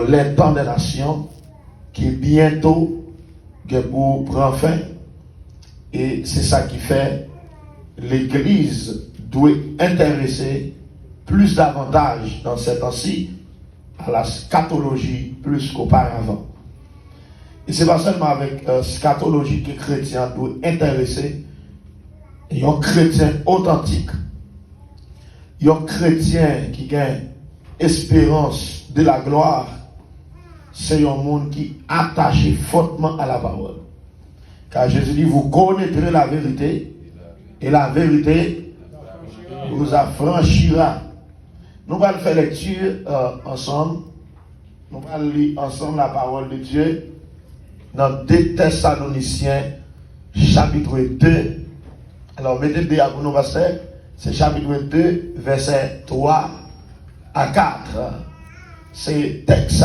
les temps des nations qui bientôt pour prendre fin. Et c'est ça qui fait l'Église doit intéresser plus davantage dans ces temps-ci à la scatologie plus qu'auparavant. Et c'est pas seulement avec scatologie que les chrétiens doivent intéresser. Et un chrétien authentique, un chrétien qui gagne espérance de la gloire, c'est un monde qui est attaché fortement à la parole. Car Jésus dit, vous connaîtrez la vérité, et la vérité vous affranchira. Nous allons faire lecture ensemble. Nous allons lire ensemble la parole de Dieu dans 2 Thessaloniciens, chapitre 2. Alors, mettez bien pour nous versets. C'est chapitre 2, verset 3 à 4. C'est texte.